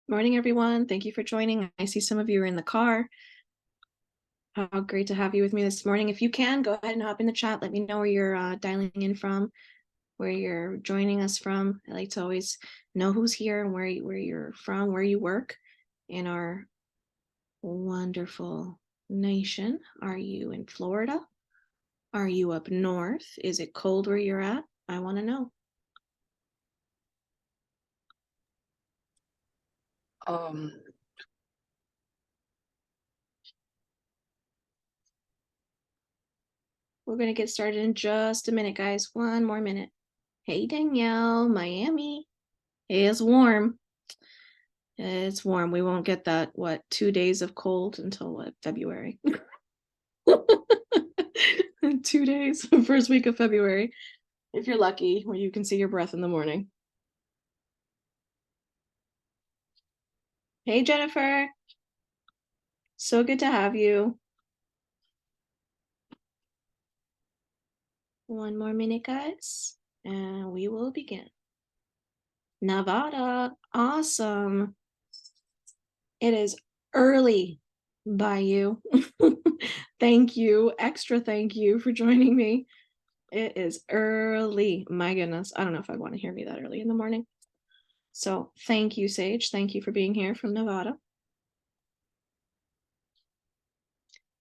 Morning, everyone. Thank you for joining. I see some of you are in the car. How great to have you with me this morning. If you can, go ahead and hop in the chat. Let me know where you're dialing in from, where you're joining us from. I like to always know who's here and where you're from, where you work in our wonderful nation. Are you in Florida? Are you up north? Is it cold where you're at? I want to know. We're going to get started in just a minute, guys. One more minute. Hey, Danielle, Miami. It's warm. It's warm. We won't get that, 2 days of cold until February. 2 days, first week of February, if you're lucky, where you can see your breath in the morning. Hey, Jennifer. So good to have you. One more minute, guys, and we will begin. Nevada, awesome. It is early by you. Thank you, extra thank you for joining me. It is early. My goodness, I don't know if I'd want to hear me that early in the morning. So thank you, Sage. Thank you for being here from Nevada.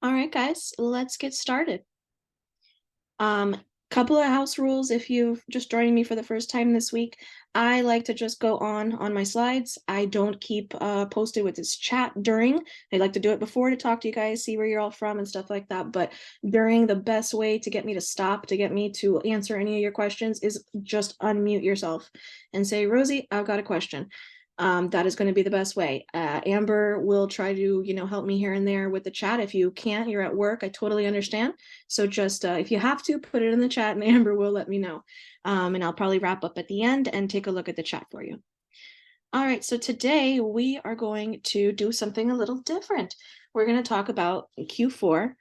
All right, guys, let's get started. Couple of house rules if you've just joined me for the first time this week. I like to just go on my slides. I don't keep posted with this chat during. I like to do it before to talk to you guys, see where you're all from and stuff like that. But during, the best way to get me to stop, to get me to answer any of your questions is just unmute yourself and say, Rosie, I've got a question. That is going to be the best way. Amber will try to, help me here and there with the chat. If you can't, you're at work, I totally understand. So just if you have to, put it in the chat and Amber will let me know. And I'll probably wrap up at the end and take a look at the chat for you. All right, so today we are going to do something a little different. We're going to talk about Q4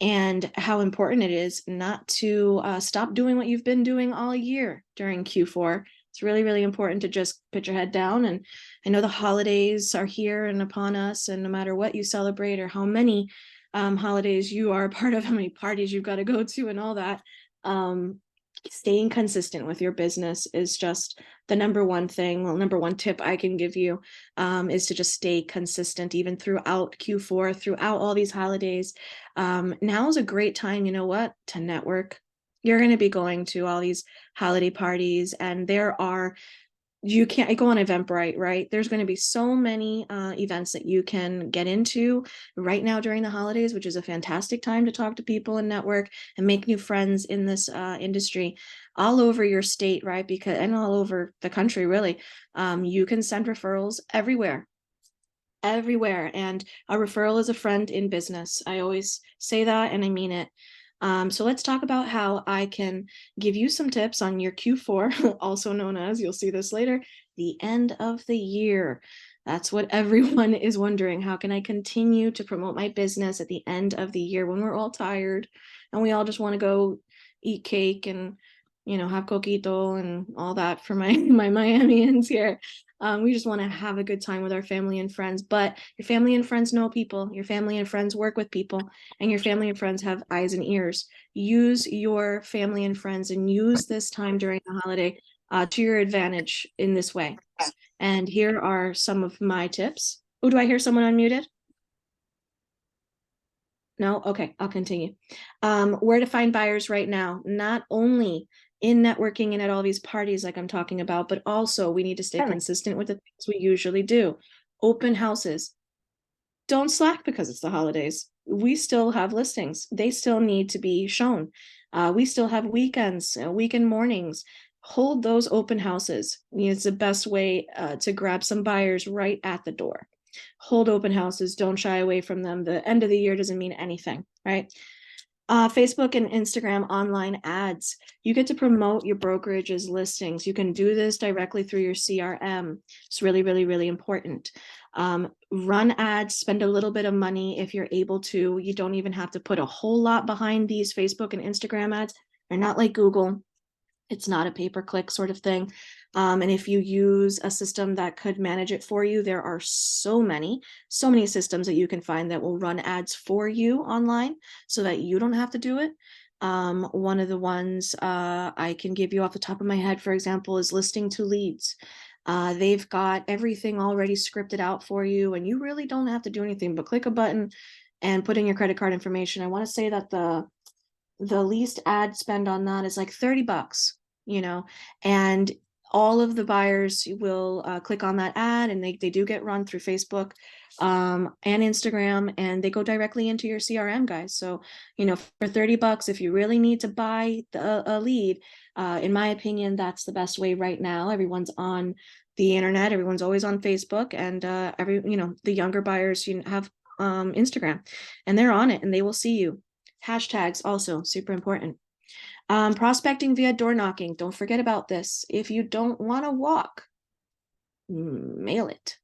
and how important it is not to stop doing what you've been doing all year during Q4. It's really, really important to just put your head down. And I know the holidays are here and upon us, and no matter what you celebrate or how many holidays you are a part of, how many parties you've got to go to and all that, staying consistent with your business is just the number one thing. Well, number one tip I can give you is to just stay consistent even throughout Q4, throughout all these holidays. Now is a great time, you know what, to network. You're going to be going to all these holiday parties, and you can't go on Eventbrite, right? There's going to be so many events that you can get into right now during the holidays, which is a fantastic time to talk to people and network and make new friends in this industry all over your state, right? And all over the country, really. You can send referrals everywhere. And a referral is a friend in business. I always say that, and I mean it. So let's talk about how I can give you some tips on your Q4, also known as, you'll see this later, the end of the year. That's what everyone is wondering. How can I continue to promote my business at the end of the year when we're all tired and we all just want to go eat cake and, have coquito and all that for my Miamians here. We just want to have a good time with our family and friends, but your family and friends know people, your family and friends work with people, and your family and friends have eyes and ears. Use your family and friends and use this time during the holiday to your advantage in this way. And here are some of my tips. Oh, do I hear someone unmuted? No? Okay, I'll continue. Where to find buyers right now, not only in networking and at all these parties like I'm talking about, but also we need to stay consistent with the things we usually do. Open houses. Don't slack because it's the holidays. We still have listings. They still need to be shown. We still have weekends, weekend mornings. Hold those open houses. It's the best way to grab some buyers right at the door. Hold open houses. Don't shy away from them. The end of the year doesn't mean anything, right? Facebook and Instagram online ads. You get to promote your brokerage's listings. You can do this directly through your CRM. It's really, really, really important. Run ads, spend a little bit of money if you're able to. You don't even have to put a whole lot behind these Facebook and Instagram ads. They're not like Google. It's not a pay-per-click sort of thing. And if you use a system that could manage it for you, there are so many systems that you can find that will run ads for you online so that you don't have to do it. One of the ones I can give you off the top of my head, for example, is Listing to Leads. They've got everything already scripted out for you, and you really don't have to do anything but click a button and put in your credit card information. I want to say that the least ad spend on that is like $30, and all of the buyers will click on that ad, and they do get run through Facebook and Instagram, and they go directly into your CRM, guys. So, for $30, if you really need to buy a lead, in my opinion, that's the best way right now. Everyone's on the internet, everyone's always on Facebook, and the younger buyers have Instagram, and they're on it, and they will see you. Hashtags also super important. Prospecting via door knocking. Don't forget about this. If you don't want to walk, mail it.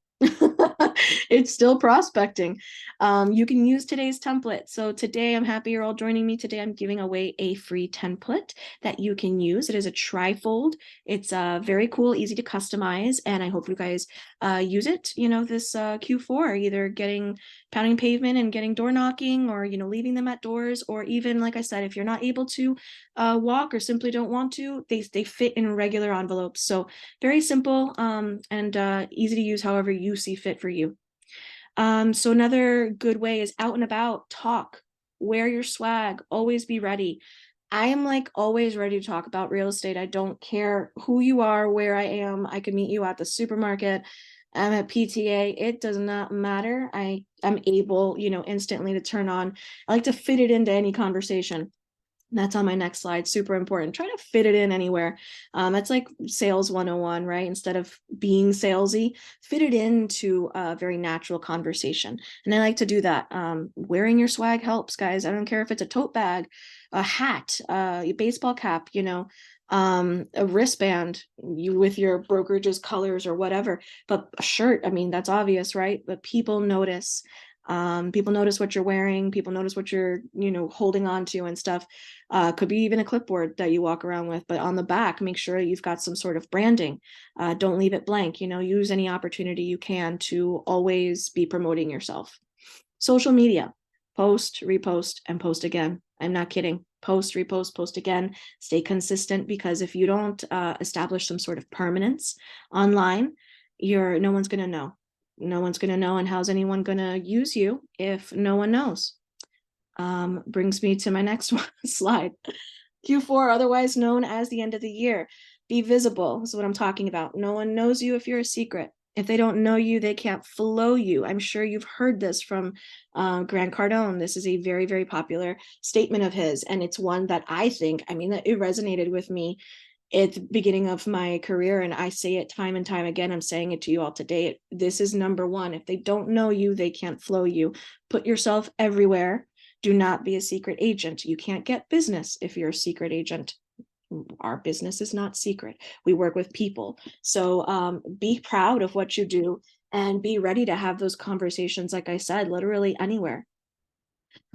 It's still prospecting. You can use today's template. So today, I'm happy you're all joining me. Today, I'm giving away a free template that you can use. It is a trifold. It's very cool, easy to customize, and I hope you guys use it. This Q4, either pounding pavement and getting door knocking, or leaving them at doors, or even, like I said, if you're not able to walk or simply don't want to, they fit in regular envelopes. So very simple and easy to use however you see fit for you. So another good way is out and about, talk, wear your swag, always be ready. I am like always ready to talk about real estate. I don't care who you are, where I am. I could meet you at the supermarket. I'm at PTA. It does not matter. I'm able, instantly to turn on. I like to fit it into any conversation. That's on my next slide. Super important. Try to fit it in anywhere. It's like sales 101, right? Instead of being salesy, fit it into a very natural conversation. And I like to do that. Wearing your swag helps, guys. I don't care if it's a tote bag, a hat, a baseball cap, a wristband with your brokerage's colors or whatever. But a shirt, I mean, that's obvious, right? But people notice. People notice what you're wearing. People notice what you're, holding on to and stuff. Could be even a clipboard that you walk around with, but on the back, make sure you've got some sort of branding. Don't leave it blank. Use any opportunity you can to always be promoting yourself. Social media, post, repost, and post again. I'm not kidding. Post, repost, post again. Stay consistent, because if you don't establish some sort of permanence online, no one's going to know. No one's going to know. And how's anyone going to use you if no one knows? Brings me to my next slide. Q4, otherwise known as the end of the year. Be visible is what I'm talking about. No one knows you if you're a secret. If they don't know you, they can't follow you. I'm sure you've heard this from Grant Cardone. This is a very, very popular statement of his. And it's one that it resonated with me at the beginning of my career, and I say it time and time again. I'm saying it to you all today. This is number one. If they don't know you, they can't flow you. Put yourself everywhere. Do not be a secret agent. You can't get business if you're a secret agent. Our business is not secret. We work with people. So be proud of what you do and be ready to have those conversations, like I said, literally anywhere.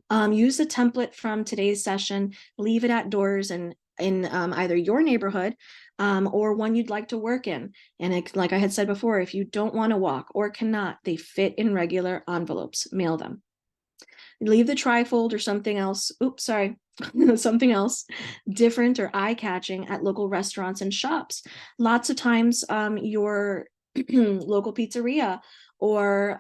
Use the template from today's session, leave it at doors and in either your neighborhood or one you'd like to work in. And like I had said before, if you don't want to walk or cannot, they fit in regular envelopes. Mail them. Leave the trifold or something else. Oops, sorry. Something else different or eye-catching at local restaurants and shops. Lots of times your local pizzeria or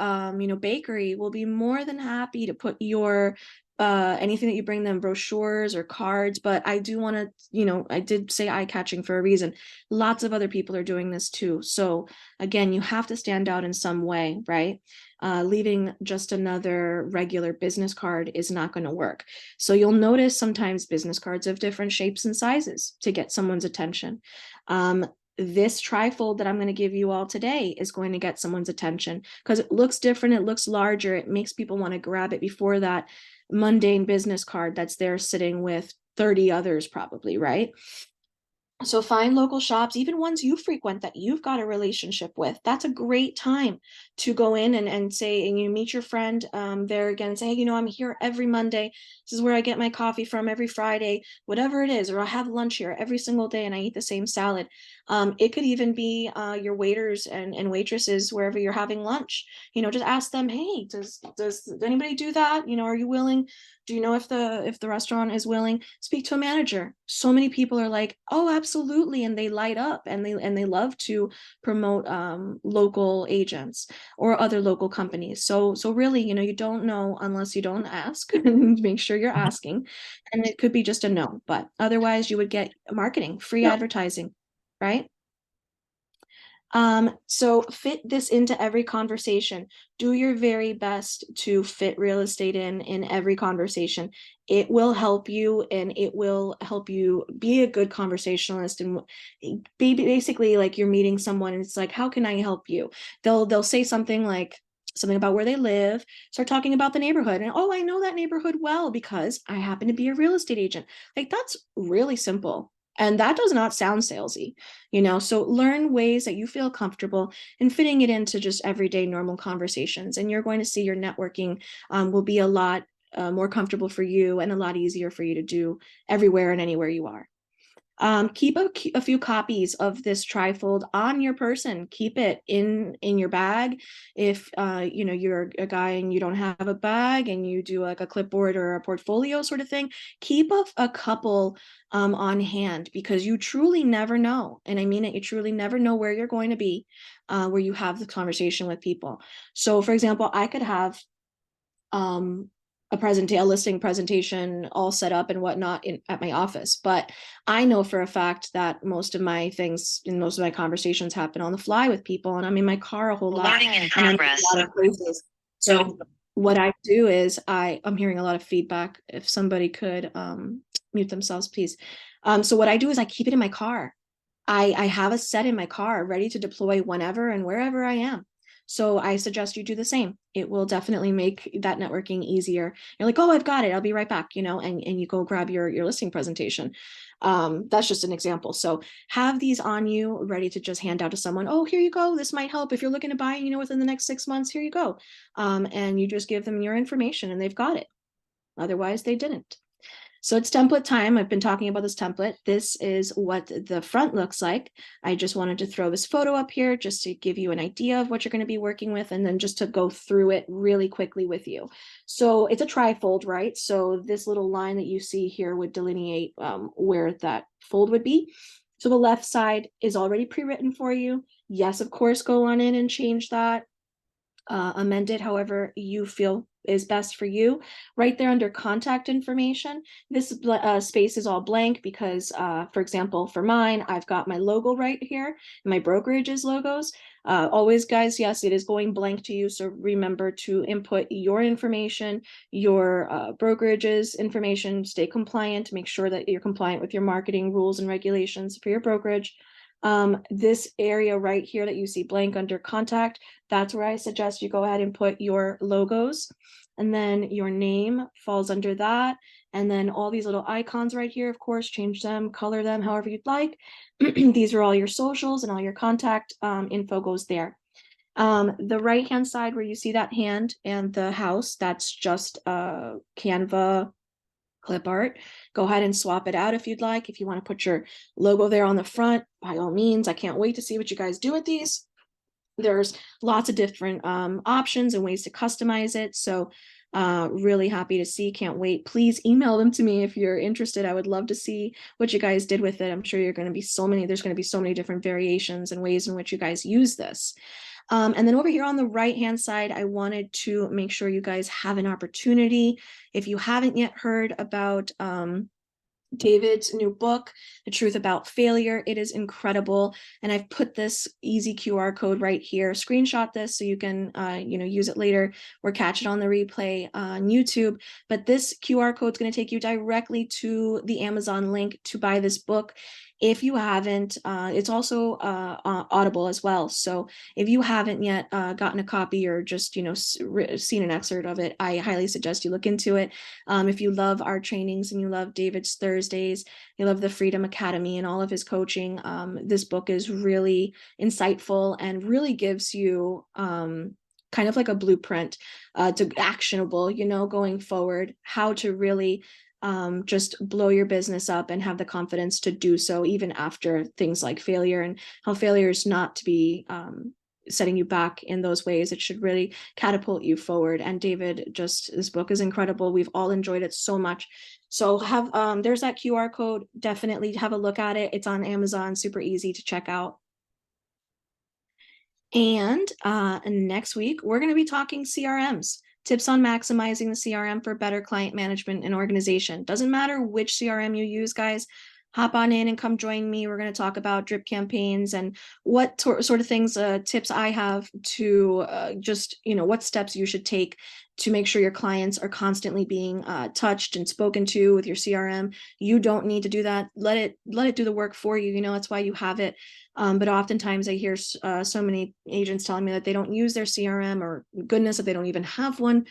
bakery will be more than happy to put your anything that you bring them, brochures or cards. But I do want to, I did say eye-catching for a reason. Lots of other people are doing this too. So again, you have to stand out in some way, right? Leaving just another regular business card is not going to work. So you'll notice sometimes business cards of different shapes and sizes to get someone's attention. This trifold that I'm going to give you all today is going to get someone's attention because it looks different. It looks larger. It makes people want to grab it before that mundane business card that's there sitting with 30 others probably, right? So find local shops, even ones you frequent that you've got a relationship with. That's a great time to go in and say, and you meet your friend there again and say, hey, I'm here every Monday. This is where I get my coffee from every Friday, whatever it is, or I have lunch here every single day and I eat the same salad. It could even be your waiters and waitresses wherever you're having lunch. Just ask them, hey, does anybody do that? Are you willing? Do you know if the restaurant is willing? Speak to a manager. So many people are like, oh, absolutely, and they light up, and they love to promote local agents or other local companies. So really, you don't know unless you don't ask. Make sure you're asking, and it could be just a no, but otherwise you would get marketing, free advertising, right? So fit this into every conversation. Do your very best to fit real estate in every conversation. It will help you, and it will help you be a good conversationalist. And basically, like, you're meeting someone and it's like, how can I help you? They'll say something like, something about where they live, start talking about the neighborhood, and, oh, I know that neighborhood well because I happen to be a real estate agent. Like, that's really simple. And that does not sound salesy, so learn ways that you feel comfortable and fitting it into just everyday normal conversations. And you're going to see your networking will be a lot more comfortable for you and a lot easier for you to do everywhere and anywhere you are. Keep a few copies of this trifold on your person. Keep it in your bag. If you're a guy and you don't have a bag and you do like a clipboard or a portfolio sort of thing, keep a couple on hand, because you truly never know. And I mean it, you truly never know where you're going to be, where you have the conversation with people. So for example, I could have a listing presentation all set up and whatnot at my office, but I know for a fact that most of my things and most of my conversations happen on the fly with people, and I'm in my car a whole lot. Learning in progress. A lot of places. So what I do is I'm hearing a lot of feedback. If somebody could mute themselves, please. So what I do is I keep it in my car. I have a set in my car ready to deploy whenever and wherever I am. So I suggest you do the same. It will definitely make that networking easier. You're like, oh, I've got it, I'll be right back, and you go grab your listing presentation. That's just an example. So have these on you ready to just hand out to someone. Oh, here you go. This might help if you're looking to buy, within the next 6 months. Here you go. And you just give them your information and they've got it. Otherwise, they didn't. So it's template time. I've been talking about this template. This is what the front looks like. I just wanted to throw this photo up here just to give you an idea of what you're going to be working with, and then just to go through it really quickly with you. So it's a trifold, right? So this little line that you see here would delineate where that fold would be. So the left side is already pre-written for you. Yes, of course, go on in and change that. Amend it however you feel is best for you. Right there under contact information, this space is all blank because, for example, for mine, I've got my logo right here, my brokerage's logos. Always, guys, yes, it is going blank to you. So remember to input your information, your brokerage's information, stay compliant, make sure that you're compliant with your marketing rules and regulations for your brokerage. This area right here that you see blank under contact, that's where I suggest you go ahead and put your logos, and then your name falls under that. And then all these little icons right here, of course, change them, color them however you'd like. These are all your socials, and all your contact info goes there. The right hand side where you see that hand and the house, that's just Canva clip art. Go ahead and swap it out if you'd like. If you want to put your logo there on the front, by all means. I can't wait to see what you guys do with these. There's lots of different options and ways to customize it. So really happy to see, can't wait. Please email them to me if you're interested. I would love to see what you guys did with it. I'm sure there's going to be so many different variations and ways in which you guys use this. And then over here on the right-hand side, I wanted to make sure you guys have an opportunity. If you haven't yet heard about David's new book, The Truth About Failure, it is incredible. And I've put this easy QR code right here. Screenshot this so you can use it later or catch it on the replay on YouTube. But this QR code is going to take you directly to the Amazon link to buy this book. If you haven't, it's also Audible as well. So if you haven't yet gotten a copy or just seen an excerpt of it, I highly suggest you look into it. If you love our trainings and you love David's Thursdays, you love the Freedom Academy and all of his coaching, this book is really insightful and really gives you kind of like a blueprint to actionable, going forward, how to really just blow your business up and have the confidence to do so, even after things like failure, and how failure is not to be setting you back in those ways. It should really catapult you forward. And David, this book is incredible. We've all enjoyed it so much. So there's that QR code. Definitely have a look at it. It's on Amazon, super easy to check out. And next week, we're going to be talking CRMs, tips on maximizing the CRM for better client management and organization. Doesn't matter which CRM you use, guys. Hop on in and come join me. We're going to talk about drip campaigns and what sort of things, tips I have to what steps you should take to make sure your clients are constantly being touched and spoken to with your CRM. You don't need to do that. Let it do the work for you. That's why you have it. But oftentimes I hear so many agents telling me that they don't use their CRM, or goodness, if they don't even have one.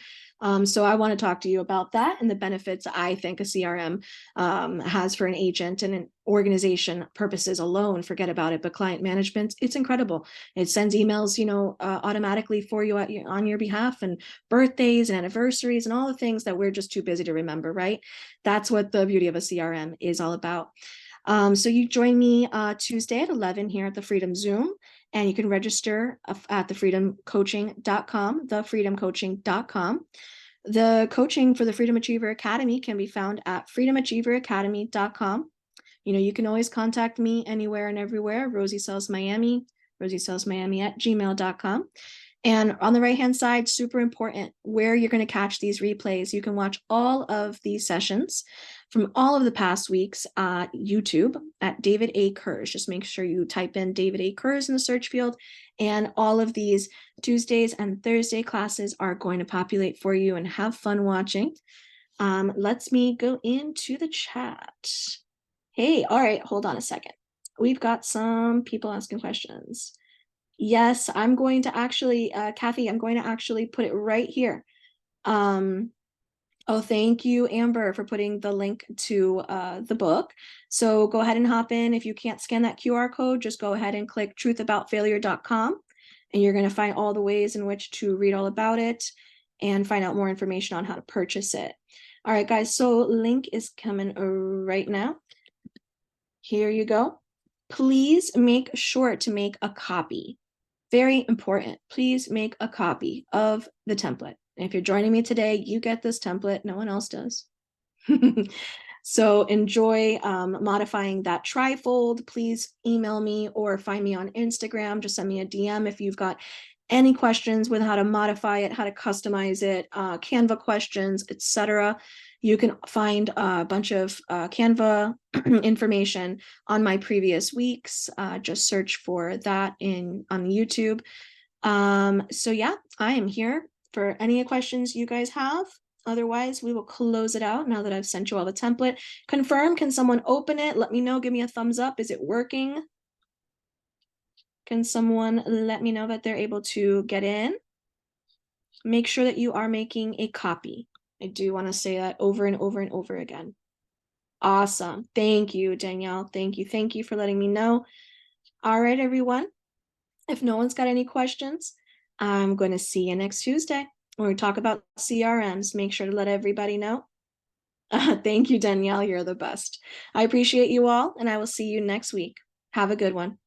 So I want to talk to you about that and the benefits I think a CRM has for an agent and an organization purposes alone. Forget about it. But client management, it's incredible. It sends emails, automatically for you on your behalf, and birthdays and anniversaries and all the things that we're just too busy to remember, right? That's what the beauty of a CRM is all about. So you join me Tuesday at 11 here at the Freedom Zoom, and you can register at thefreedomcoaching.com, thefreedomcoaching.com. The coaching for the Freedom Achiever Academy can be found at freedomachieveracademy.com. You can always contact me anywhere and everywhere. Rosie Sells Miami, rosiesellsmiami@gmail.com. And on the right-hand side, super important, where you're going to catch these replays. You can watch all of these sessions from all of the past weeks at YouTube at David A. Kurz. Just make sure you type in David A. Kurz in the search field, and all of these Tuesdays and Thursday classes are going to populate for you, and have fun watching. Let's me go into the chat. Hey, all right, hold on a second. We've got some people asking questions. Yes, I'm going to actually, Kathy, I'm going to actually put it right here. Oh, thank you, Amber, for putting the link to the book. So go ahead and hop in. If you can't scan that QR code, just go ahead and click truthaboutfailure.com, and you're going to find all the ways in which to read all about it and find out more information on how to purchase it. All right, guys, so link is coming right now. Here you go. Please make sure to make a copy. Very important. Please make a copy of the template. And if you're joining me today, you get this template. No one else does. So enjoy modifying that trifold. Please email me or find me on Instagram. Just send me a DM if you've got any questions with how to modify it, how to customize it, Canva questions, etc. You can find a bunch of Canva information on my previous weeks. Just search for that on YouTube. So yeah, I am here for any questions you guys have. Otherwise, we will close it out now that I've sent you all the template. Confirm, can someone open it? Let me know, give me a thumbs up. Is it working? Can someone let me know that they're able to get in? Make sure that you are making a copy. I do want to say that over and over and over again. Awesome. Thank you, Danielle. Thank you. Thank you for letting me know. All right, everyone. If no one's got any questions, I'm going to see you next Tuesday when we talk about CRMs. Make sure to let everybody know. Thank you, Danielle. You're the best. I appreciate you all, and I will see you next week. Have a good one.